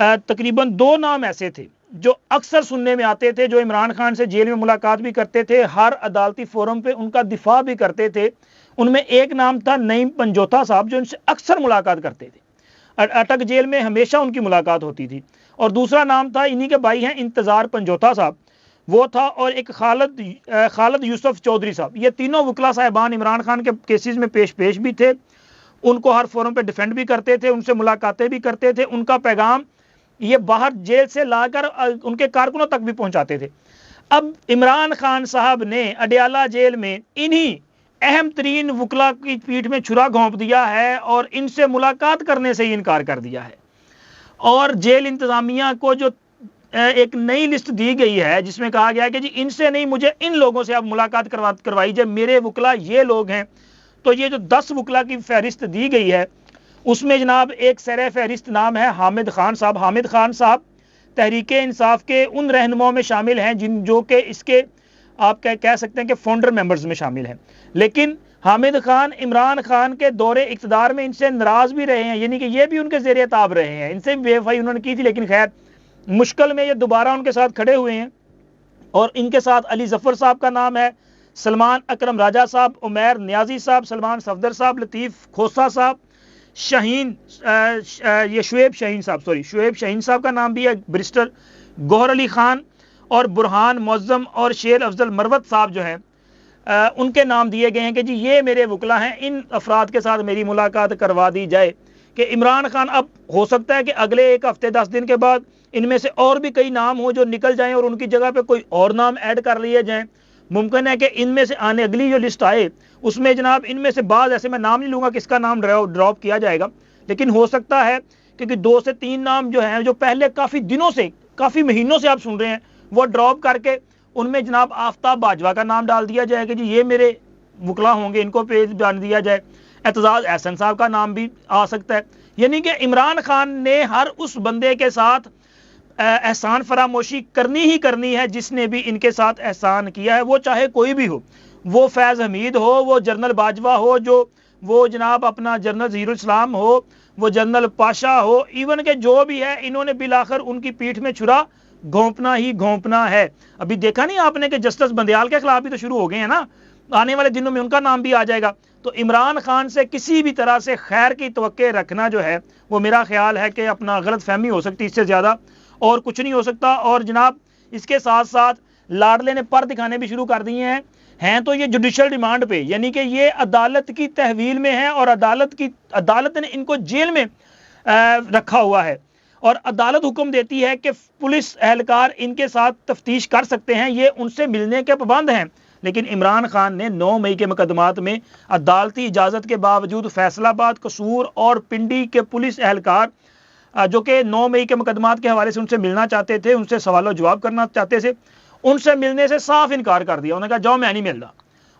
تقریباً 2 نام ایسے تھے جو اکثر سننے میں آتے تھے، جو عمران خان سے جیل میں ملاقات بھی کرتے تھے، ہر عدالتی فورم پہ ان کا دفاع بھی کرتے تھے۔ ان میں ایک نام تھا نعیم پنجوتا صاحب، جو ان سے اکثر ملاقات کرتے تھے، اٹک جیل میں ہمیشہ ان کی ملاقات ہوتی تھی۔ اور دوسرا نام تھا، انہی کے بھائی ہیں انتظار پنجوتا صاحب، وہ تھا، اور ایک خالد یوسف چودھری صاحب۔ یہ تینوں وکلا صاحبان عمران خان کے کیسز میں پیش بھی تھے، ان کو ہر فورم پہ ڈیفینڈ بھی کرتے تھے، ان سے ملاقاتیں بھی کرتے تھے، ان کا پیغام یہ باہر جیل سے لا کر ان کے کارکنوں تک بھی پہنچاتے تھے۔ اب عمران خان صاحب نے اڈیالہ جیل میں انہی اہم ترین وکلا کی پیٹھ میں چھرا گھونپ دیا ہے اور ان سے ملاقات کرنے سے ہی انکار کر دیا ہے۔ اور جیل انتظامیہ کو جو ایک نئی لسٹ دی گئی ہے جس میں کہا گیا ہے کہ جی ان سے نہیں، مجھے ان لوگوں سے اب ملاقات کروائی جائے، میرے وکلا یہ لوگ ہیں، تو یہ جو 10 وکلا کی فہرست دی گئی ہے اس میں جناب ایک سر فہرست نام ہے حامد خان صاحب۔ حامد خان صاحب تحریک انصاف کے ان رہنماؤں میں شامل ہیں جو کہ اس کے آپ کہہ سکتے ہیں کہ فاؤنڈر ممبرز میں شامل ہیں، لیکن حامد خان عمران خان کے دور اقتدار میں ان سے ناراض بھی رہے ہیں، یعنی کہ یہ بھی ان کے زیر تاب رہے ہیں، ان سے بھی بے وفائی انہوں نے کی تھی، لیکن خیر مشکل میں یہ دوبارہ ان کے ساتھ کھڑے ہوئے ہیں۔ اور ان کے ساتھ علی ظفر صاحب کا نام ہے، سلمان اکرم راجہ صاحب، عمیر نیازی صاحب، سلمان صفدر صاحب، لطیف کھوسہ صاحب، شعیب شاہین صاحب کا نام بھی ہے، بریسٹر گوہر علی خان اور برہان معظم اور شیر افضل مروت صاحب جو ہیں ان کے نام دیے گئے ہیں کہ جی یہ میرے وکلا ہیں، ان افراد کے ساتھ میری ملاقات کروا دی جائے۔ کہ عمران خان اب ہو سکتا ہے کہ اگلے 1 ہفتے 10 دن کے بعد ان میں سے اور بھی کئی نام ہوں جو نکل جائیں اور ان کی جگہ پہ کوئی اور نام ایڈ کر لیے جائیں۔ ممکن ہے کہ ان میں سے آنے اگلی جو لسٹ آئے اس میں جناب ان میں سے بعض ایسے، میں نام نہیں لوں گا کس کا نام ڈراپ کیا جائے گا، لیکن ہو سکتا ہے کیونکہ 2 سے 3 نام جو ہیں جو پہلے کافی دنوں سے کافی مہینوں سے آپ سن رہے ہیں وہ ڈراپ کر کے ان میں جناب آفتاب باجوہ کا نام ڈال دیا جائے کہ جی یہ میرے وکلا ہوں گے، ان کو پیج ڈال دیا جائے۔ اعتزاز احسن صاحب کا نام بھی آ سکتا ہے۔ یعنی کہ عمران خان نے ہر اس بندے کے ساتھ احسان فراموشی کرنی ہے جس نے بھی ان کے ساتھ احسان کیا ہے، وہ چاہے کوئی بھی ہو، وہ فیض حمید ہو، وہ جنرل باجوہ ہو، وہ جناب اپنا جنرل ظہیر الاسلام ہو، وہ جنرل پاشا ہو، ایون کہ جو بھی ہے انہوں نے بالآخر ان کی پیٹھ میں چھرا گھونپنا ہے۔ ابھی دیکھا نہیں آپ نے کہ جسٹس بندیال کے خلاف بھی تو شروع ہو گئے ہیں نا، آنے والے دنوں میں ان کا نام بھی آ جائے گا۔ تو عمران خان سے کسی بھی طرح سے خیر کی توقع رکھنا جو ہے وہ میرا خیال ہے کہ اپنا غلط فہمی ہو سکتی، اس سے زیادہ اور کچھ نہیں ہو سکتا۔ اور جناب اس کے ساتھ ساتھ لاڈلے نے پر دکھانے بھی شروع کر دیے ہیں تو یہ جوڈیشل ڈیمانڈ پہ، یعنی کہ یہ عدالت کی تحویل میں ہے اور عدالت نے ان کو جیل میں رکھا ہوا ہے، اور عدالت حکم دیتی ہے کہ پولیس اہلکار ان کے ساتھ تفتیش کر سکتے ہیں، یہ ان سے ملنے کے پابند ہیں۔ لیکن عمران خان نے 9 مئی کے مقدمات میں عدالتی اجازت کے باوجود فیصل آباد، قصور اور پنڈی کے پولیس اہلکار جو کہ 9 مئی کے مقدمات کے حوالے سے ان سے ملنا چاہتے تھے، ان سے سوال و جواب کرنا چاہتے تھے، ان سے ملنے سے صاف انکار کر دیا۔ انہوں نے کہا جاؤ میں نہیں ملنا۔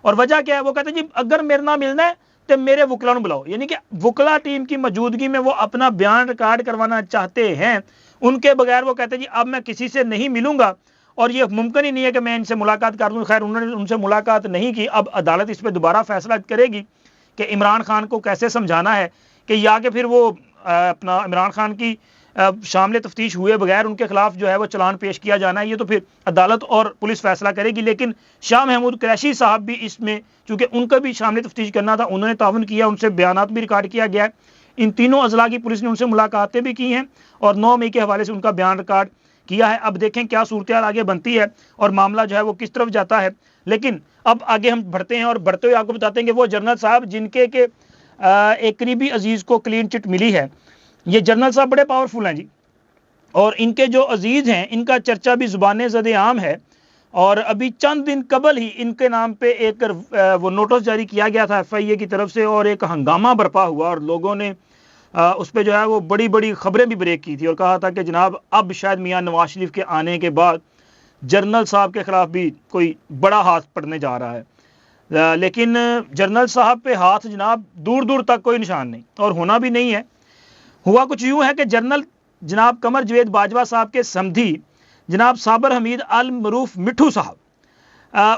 اور وجہ کیا ہے؟ وہ کہتے ہیں جی اگر میرے نہ ملنا ہے تو میرے وکلا نو بلاؤ، یعنی کہ وکلا ٹیم کی موجودگی میں وہ اپنا بیان ریکارڈ کروانا چاہتے ہیں، ان کے بغیر وہ کہتے ہیں جی اب میں کسی سے نہیں ملوں گا اور یہ ممکن ہی نہیں ہے کہ میں ان سے ملاقات کر دوں۔ خیر انہوں نے ان سے ملاقات نہیں کی۔ اب عدالت اس پہ دوبارہ فیصلہ کرے گی کہ عمران خان کو کیسے سمجھانا ہے کہ یا کہ پھر وہ اپنا عمران خان کی شامل تفتیش ہوئے بغیر ان کے خلاف جو ہے وہ چلان پیش کیا جانا ہے، یہ تو پھر عدالت اور پولیس فیصلہ کرے گی۔ لیکن شاہ محمود قریشی صاحب بھی اس میں، چونکہ ان کا بھی شامل تفتیش کرنا تھا، انہوں نے تعاون کیا، ان سے بیانات بھی ریکارڈ کیا گیا ہے۔ ان تینوں اضلاع کی پولیس نے ان سے ملاقاتیں بھی کی ہیں اور 9 مئی کے حوالے سے ان کا بیان ریکارڈ کیا ہے۔ اب دیکھیں کیا صورتحال آگے بنتی ہے اور معاملہ جو ہے وہ کس طرف جاتا ہے۔ لیکن اب آگے ہم بڑھتے ہیں اور بڑھتے ہوئے آپ کو بتاتے ہیں کہ وہ جنرل صاحب جن کے ایک قریبی عزیز کو کلین چٹ ملی ہے، یہ جنرل صاحب بڑے پاورفل ہیں جی، اور ان کے جو عزیز ہیں ان کا چرچا بھی زبان زد عام ہے۔ اور ابھی چند دن قبل ہی ان کے نام پہ ایک وہ نوٹس جاری کیا گیا تھا FIA کی طرف سے، اور ایک ہنگامہ برپا ہوا اور لوگوں نے اس پہ جو ہے وہ بڑی بڑی خبریں بھی بریک کی تھی اور کہا تھا کہ جناب اب شاید میاں نواز شریف کے آنے کے بعد جنرل صاحب کے خلاف بھی کوئی بڑا ہاتھ پڑنے جا رہا ہے۔ لیکن جنرل صاحب پہ ہاتھ جناب دور دور تک کوئی نشان نہیں اور ہونا بھی نہیں ہے۔ ہوا کچھ یوں ہے کہ جنرل جناب قمر جوید باجوہ صاحب کے سمدھی جناب صابر حمید المعروف مٹھو صاحب،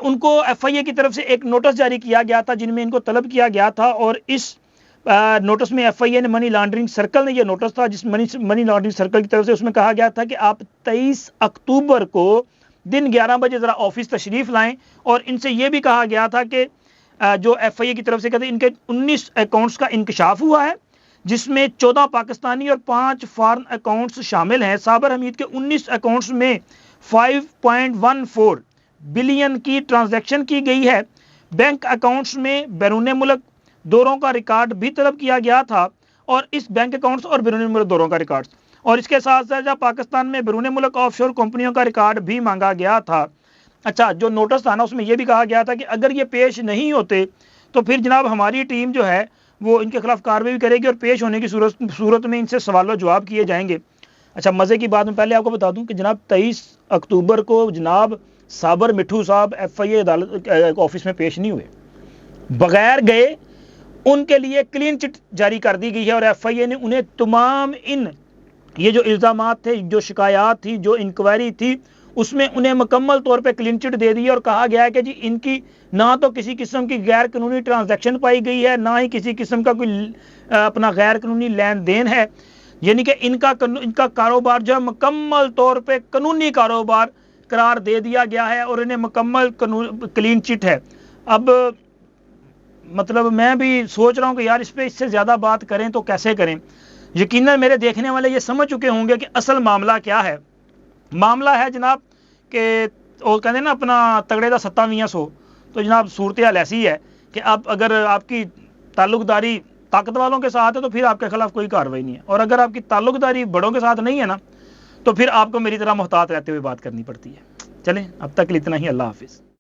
ان کو FIA کی طرف سے ایک نوٹس جاری کیا گیا تھا جن میں ان کو طلب کیا گیا تھا، اور اس نوٹس میں ایف آئی اے نے منی لانڈرنگ سرکل نے یہ نوٹس تھا جس منی لانڈرنگ سرکل کی طرف سے اس میں کہا گیا تھا کہ آپ 23 اکتوبر کو دن 11 بجے ذرا آفس تشریف لائیں، اور ان سے یہ بھی کہا گیا تھا کہ جو ایف آئی اے کی طرف سے کہتے ہیں ان کے 19 اکاؤنٹس کا انکشاف ہوا ہے، جس میں 14 پاکستانی اور 5 فارن اکاؤنٹس شامل ہیں۔ صابر حمید کے 19 اکاؤنٹس میں 5.14 بلین کی ٹرانزیکشن کی گئی ہے۔ بینک اکاؤنٹس میں بیرون ملک دوروں کا ریکارڈ بھی طلب کیا گیا تھا، اور اس بینک اکاؤنٹس اور بیرون ملک دوروں کا ریکارڈ، اور اس کے ساتھ ساتھ پاکستان میں بیرون ملک آف شور کمپنیوں کا ریکارڈ بھی مانگا گیا تھا۔ اچھا، جو نوٹس تھا نا اس میں یہ بھی کہا گیا تھا کہ اگر یہ پیش نہیں ہوتے تو پھر جناب ہماری ٹیم جو ہے وہ ان کے خلاف کارروائی کرے گی، اور پیش ہونے کی صورت میں ان سے سوال و جواب کیے جائیں گے۔ اچھا، مزے کی بات میں پہلے آپ کو بتا دوں کہ جناب 23 اکتوبر کو جناب صابر مٹھو صاحب ایف آئی اے عدالت آفس میں پیش نہیں ہوئے، بغیر گئے ان کے لیے کلین چٹ جاری کر دی گئی ہے، اور ایف آئی اے نے انہیں تمام یہ جو الزامات تھے، جو شکایات تھی، جو انکوائری تھی، اس میں انہیں مکمل طور پہ کلین چٹ دے دی، اور کہا گیا ہے کہ جی ان کی نہ تو کسی قسم کی غیر قانونی ٹرانزیکشن پائی گئی ہے، نہ ہی کسی قسم کا کوئی اپنا غیر قانونی لین دین ہے، یعنی کہ ان کا کاروبار جو ہے مکمل طور پہ قانونی کاروبار قرار دے دیا گیا ہے، اور انہیں مکمل کلین چٹ ہے۔ اب مطلب میں بھی سوچ رہا ہوں کہ یار اس سے زیادہ بات کریں تو کیسے کریں۔ یقیناً میرے دیکھنے والے یہ سمجھ چکے ہوں گے کہ اصل معاملہ کیا ہے۔ معاملہ ہے جناب کہ وہ کہتے ہیں نا اپنا تگڑے دا ستہ میاں سو، تو جناب صورتحال ایسی ہے کہ اب اگر آپ کی تعلق داری طاقت والوں کے ساتھ ہے تو پھر آپ کے خلاف کوئی کارروائی نہیں ہے، اور اگر آپ کی تعلق داری بڑوں کے ساتھ نہیں ہے نا تو پھر آپ کو میری طرح محتاط رہتے ہوئے بات کرنی پڑتی ہے۔ چلیں اب تک اتنا ہی، اللہ حافظ۔